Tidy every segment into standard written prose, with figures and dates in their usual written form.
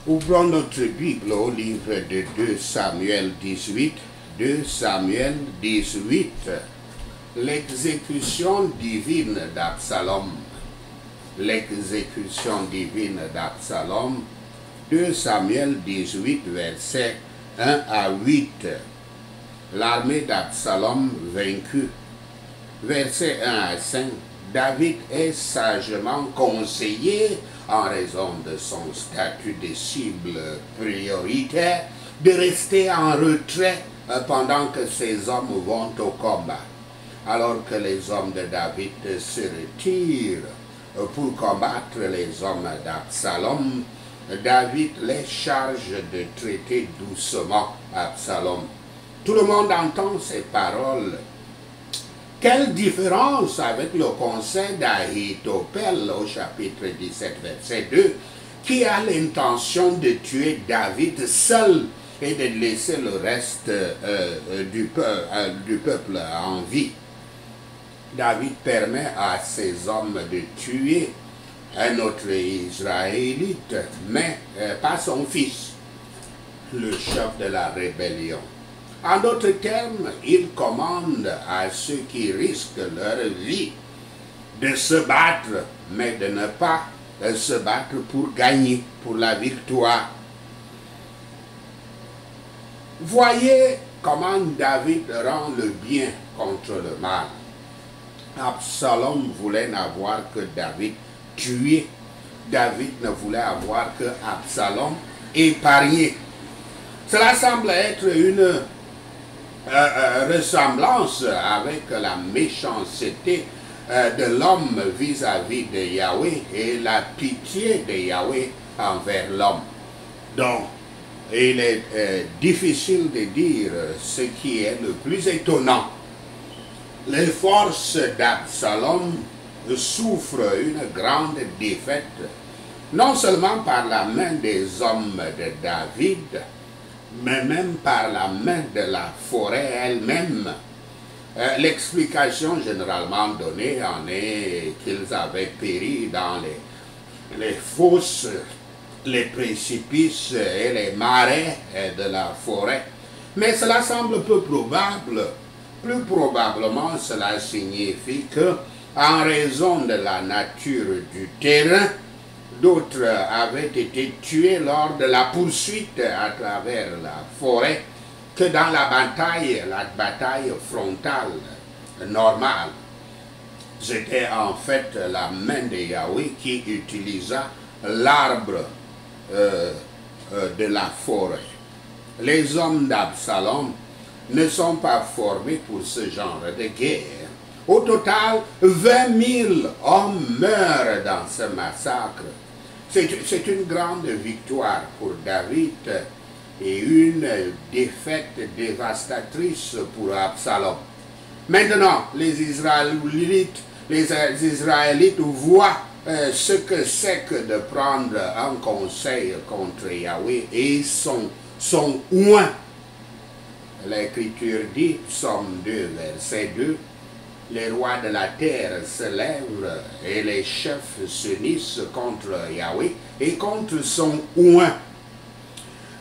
Ouvrons notre Bible au livre de 2 Samuel 18. 2 Samuel 18. L'exécution divine d'Absalom. L'exécution divine d'Absalom. 2 Samuel 18, versets 1 à 8. L'armée d'Absalom vaincue. Versets 1 à 5. David est sagement conseillé en raison de son statut de cible prioritaire de rester en retrait pendant que ses hommes vont au combat. Alors que les hommes de David se retirent pour combattre les hommes d'Absalom, David les charge de traiter doucement Absalom. Tout le monde entend ces paroles. Quelle différence avec le conseil d'Ahitophel au chapitre 17, verset 2, qui a l'intention de tuer David seul et de laisser le reste du peuple en vie. David permet à ses hommes de tuer un autre Israélite, mais pas son fils, le chef de la rébellion. En d'autres termes, il commande à ceux qui risquent leur vie de se battre, mais de ne pas se battre pour gagner, pour la victoire. Voyez comment David rend le bien contre le mal. Absalom voulait n'avoir que David tué. David ne voulait avoir que Absalom épargné. Cela semble être une ressemblance avec la méchanceté de l'homme vis-à-vis de Yahweh et la pitié de Yahweh envers l'homme. Donc, il est difficile de dire ce qui est le plus étonnant. Les forces d'Absalom souffrent une grande défaite, non seulement par la main des hommes de David, mais même par la main de la forêt elle-même. L'explication généralement donnée en est qu'ils avaient péri dans les fosses, les précipices et les marais de la forêt. Mais cela semble peu probable. Plus probablement, cela signifie que, en raison de la nature du terrain, d'autres avaient été tués lors de la poursuite à travers la forêt que dans la bataille frontale normale. C'était en fait la main de Yahweh qui utilisa l'arbre de la forêt. Les hommes d'Absalom ne sont pas formés pour ce genre de guerre. Au total, 20 000 hommes meurent dans ce massacre. C'est une grande victoire pour David et une défaite dévastatrice pour Absalom. Maintenant, les Israélites voient ce que c'est que de prendre un conseil contre Yahweh et son oint. L'Écriture dit, Psaume 2, verset 2, les rois de la terre se lèvent et les chefs s'unissent contre Yahweh et contre son oint.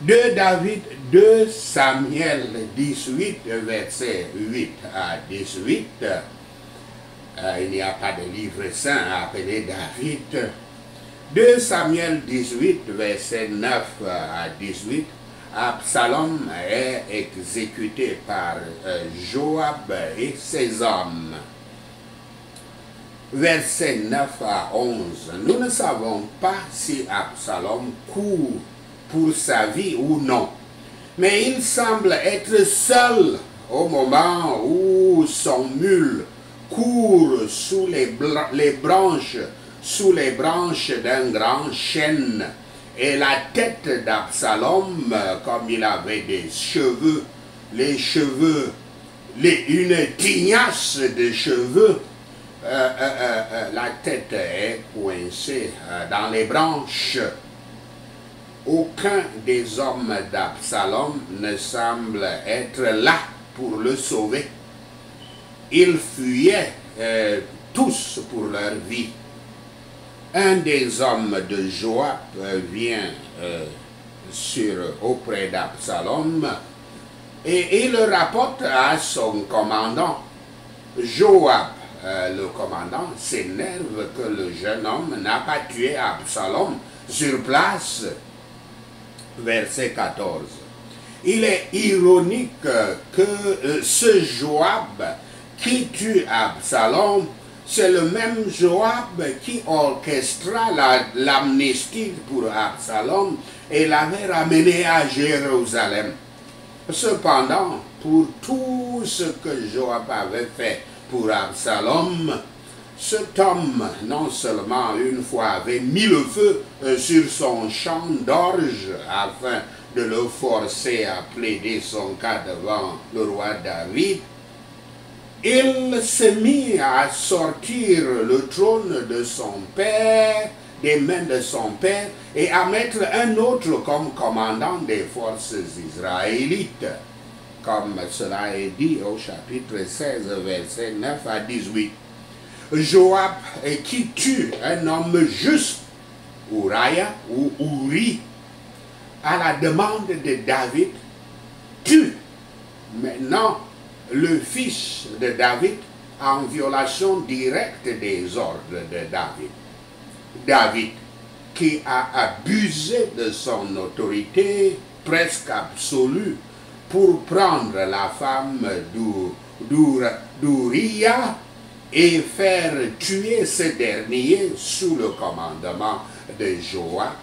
2 Samuel 18, verset 8 à 18. Il n'y a pas de livre saint appelé David. 2 Samuel 18, verset 9 à 18. Absalom est exécuté par Joab et ses hommes. Versets 9 à 11. Nous ne savons pas si Absalom court pour sa vie ou non. Mais il semble être seul au moment où son mule court sous les branches d'un grand chêne. Et la tête d'Absalom, comme il avait des cheveux, une tignasse de cheveux, la tête est coincée dans les branches. Aucun des hommes d'Absalom ne semble être là pour le sauver. Ils fuyaient tous pour leur vie. Un des hommes de Joab vient auprès d'Absalom et il le rapporte à son commandant. Joab, le commandant, s'énerve que le jeune homme n'a pas tué Absalom sur place. Verset 14. Il est ironique que ce Joab qui tue Absalom, c'est le même Joab qui orchestra l'amnistie pour Absalom et l'avait ramené à Jérusalem. Cependant, pour tout ce que Joab avait fait pour Absalom, cet homme, non seulement une fois avait mis le feu sur son champ d'orge afin de le forcer à plaider son cas devant le roi David, il s'est mis à sortir le trône de son père, des mains de son père, et à mettre un autre comme commandant des forces israélites, comme cela est dit au chapitre 16, versets 9 à 18. Joab qui tue un homme juste, Uriah ou Uri, à la demande de David, tue maintenant le fils de David en violation directe des ordres de David. David qui a abusé de son autorité presque absolue pour prendre la femme d'Uriah et faire tuer ce dernier sous le commandement de Joab,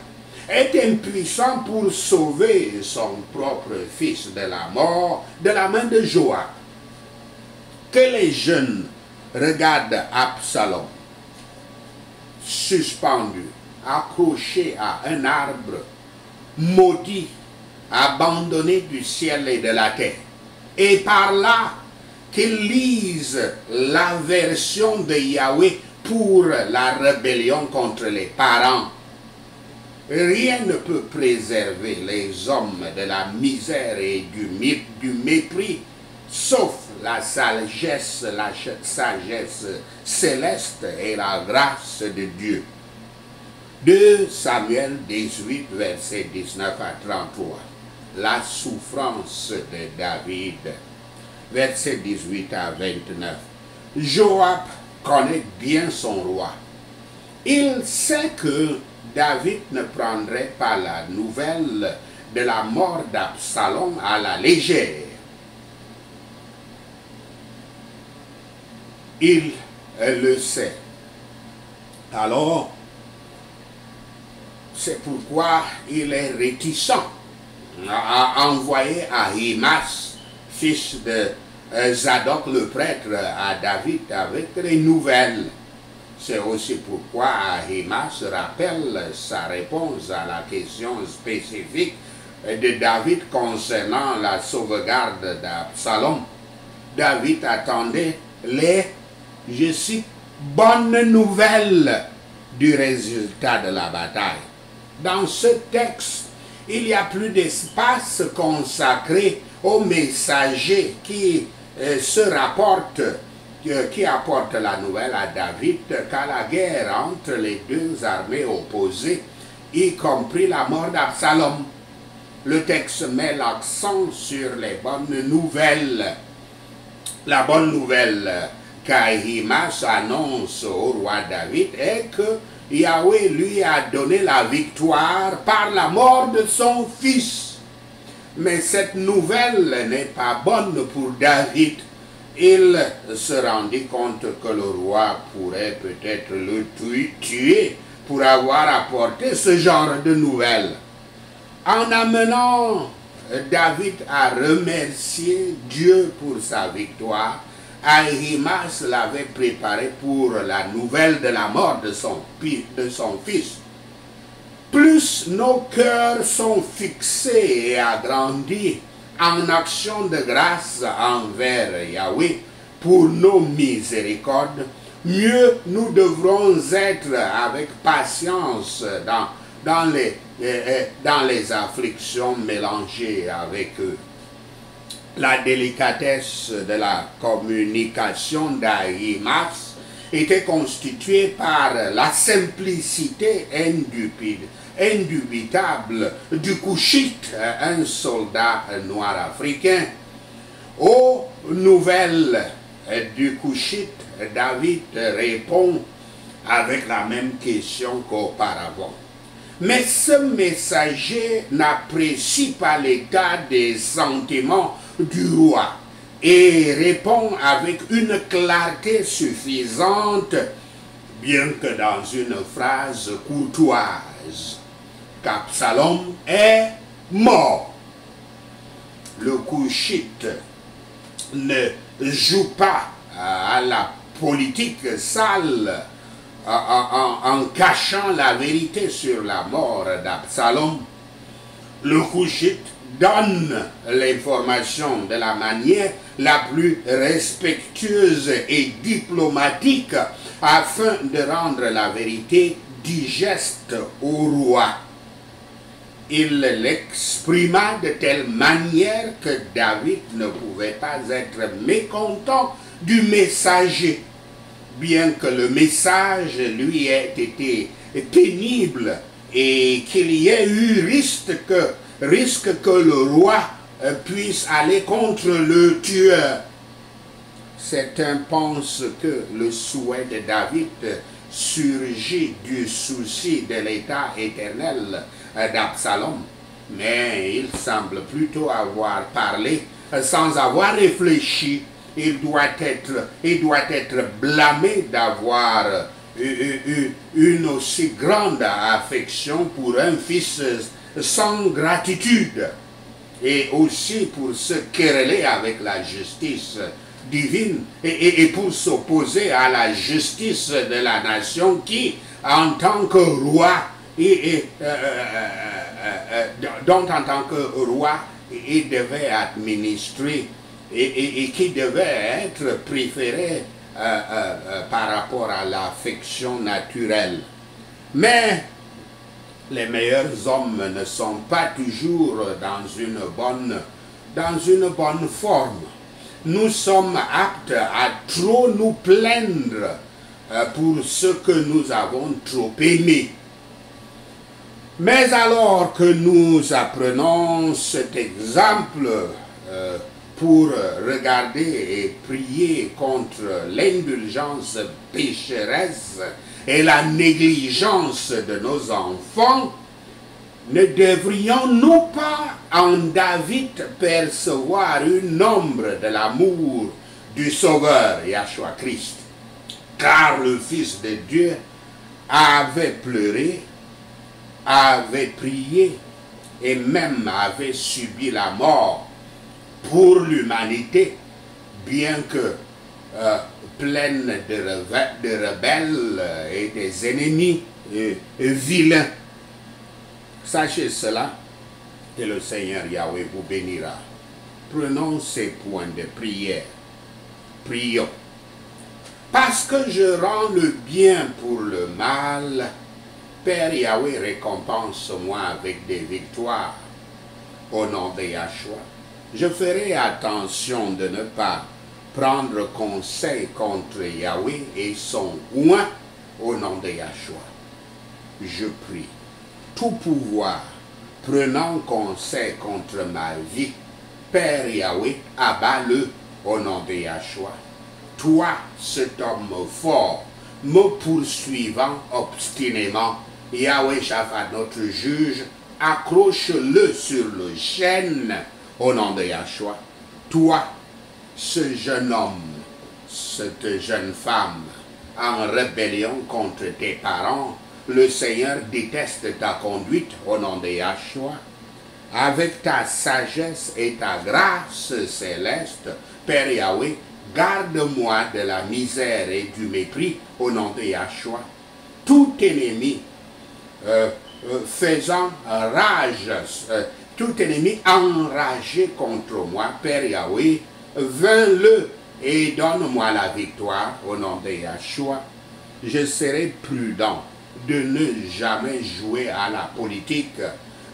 est impuissant pour sauver son propre fils de la mort de la main de Joab. Que les jeunes regardent Absalom suspendu, accroché à un arbre, maudit, abandonné du ciel et de la terre, et par là qu'ils lisent la version de Yahweh pour la rébellion contre les parents. Rien ne peut préserver les hommes de la misère et du mépris, sauf la sagesse céleste et la grâce de Dieu. 2 Samuel 18, versets 19 à 33. La souffrance de David. Versets 18 à 29. Joab connaît bien son roi. Il sait que David ne prendrait pas la nouvelle de la mort d'Absalom à la légère. Il le sait. Alors, c'est pourquoi il est réticent à envoyer Ahimaas, fils de Zadok le prêtre, à David avec les nouvelles. C'est aussi pourquoi Ahimaas rappelle sa réponse à la question spécifique de David concernant la sauvegarde d'Absalom. David attendait les, je cite, bonnes nouvelles du résultat de la bataille. Dans ce texte, il y a plus d'espace consacré aux messagers qui apportent la nouvelle à David qu'à la guerre entre les deux armées opposées, y compris la mort d'Absalom. Le texte met l'accent sur les bonnes nouvelles. La bonne nouvelle qu'Ahimaas annonce au roi David est que Yahweh lui a donné la victoire par la mort de son fils. Mais cette nouvelle n'est pas bonne pour David. Il se rendit compte que le roi pourrait peut-être le tuer pour avoir apporté ce genre de nouvelles. En amenant David à remercier Dieu pour sa victoire, Ahimaas l'avait préparé pour la nouvelle de la mort de son fils. Plus nos cœurs sont fixés et agrandis en action de grâce envers Yahweh pour nos miséricordes, mieux nous devrons être avec patience dans les afflictions mélangées avec eux. La délicatesse de la communication d'Ahimaas était constituée par la simplicité indubitable indubitable du Couchite, un soldat noir africain. Aux nouvelles du Couchite, David répond avec la même question qu'auparavant. Mais ce messager n'apprécie pas l'état des sentiments du roi et répond avec une clarté suffisante, bien que dans une phrase courtoise, qu'Absalom est mort. Le Couchite ne joue pas à la politique sale en cachant la vérité sur la mort d'Absalom. Le Couchite donne l'information de la manière la plus respectueuse et diplomatique afin de rendre la vérité digeste au roi. Il l'exprima de telle manière que David ne pouvait pas être mécontent du messager, bien que le message lui ait été pénible et qu'il y ait eu risque que le roi puisse aller contre le tueur. Certains pensent que le souhait de David surgit du souci de l'état éternel d'Absalom, mais il semble plutôt avoir parlé sans avoir réfléchi. Il doit être blâmé d'avoir une aussi grande affection pour un fils sans gratitude, et aussi pour se quereller avec la justice divine et pour s'opposer à la justice de la nation qui, en tant que roi, dont en tant que roi, il devait administrer et qui devait être préféré par rapport à l'affection naturelle. Mais les meilleurs hommes ne sont pas toujours dans une bonne forme. Nous sommes aptes à trop nous plaindre pour ce que nous avons trop aimé. Mais alors que nous apprenons cet exemple pour regarder et prier contre l'indulgence pécheresse et la négligence de nos enfants, ne devrions-nous pas en David percevoir une ombre de l'amour du Sauveur Yahshua Christ? Car le Fils de Dieu avait pleuré, avait prié et même avait subi la mort pour l'humanité, bien que pleine de rebelles et des ennemis vilains. Sachez cela, et le Seigneur Yahweh vous bénira. Prenons ces points de prière. Prions. Parce que je rends le bien pour le mal, Père Yahweh, récompense-moi avec des victoires. Au nom de Yahshua, je ferai attention de ne pas prendre conseil contre Yahweh et son oint au nom de Yahshua. Je prie. Tout pouvoir prenant conseil contre ma vie, Père Yahweh, abat-le au nom de Yahshua. Toi, cet homme fort, me poursuivant obstinément, Yahweh Shaphat, notre juge, accroche-le sur le chêne au nom de Yahshua. Toi, ce jeune homme, cette jeune femme, en rébellion contre tes parents, le Seigneur déteste ta conduite au nom de Yahshua. Avec ta sagesse et ta grâce céleste, Père Yahweh, garde-moi de la misère et du mépris au nom de Yahshua. Tout ennemi faisant rage, tout ennemi enragé contre moi, Père Yahweh, vainc-le et donne-moi la victoire au nom de Yahshua. Je serai prudent de ne jamais jouer à la politique,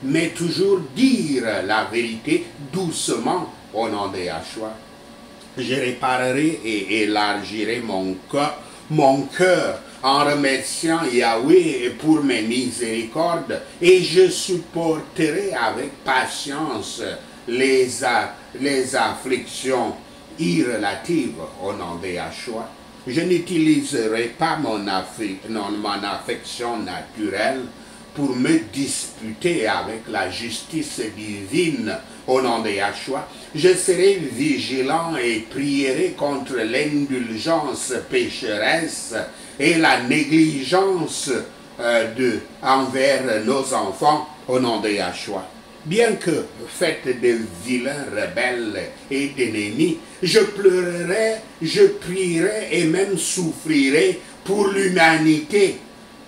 mais toujours dire la vérité doucement au nom de Yahshua. Je réparerai et élargirai mon cœur en remerciant Yahweh pour mes miséricordes, et je supporterai avec patience les afflictions irrelatives au nom de Yahshua. Je n'utiliserai pas mon affection naturelle pour me disputer avec la justice divine au nom de Yahshua. Je serai vigilant et prierai contre l'indulgence pécheresse et la négligence envers nos enfants au nom de Yahshua. Bien que faite de vilains rebelles et d'ennemis, je pleurerai, je prierai et même souffrirai pour l'humanité.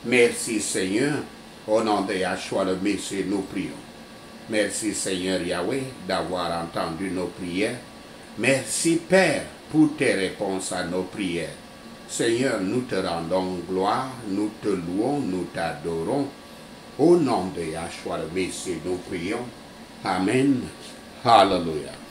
Merci Seigneur, au nom de Yahshua le Messie, nous prions. Merci Seigneur Yahweh d'avoir entendu nos prières. Merci Père pour tes réponses à nos prières. Seigneur, nous te rendons gloire, nous te louons, nous t'adorons. Au nom de Yahshua le Messie, nous prions. Amen. Hallelujah.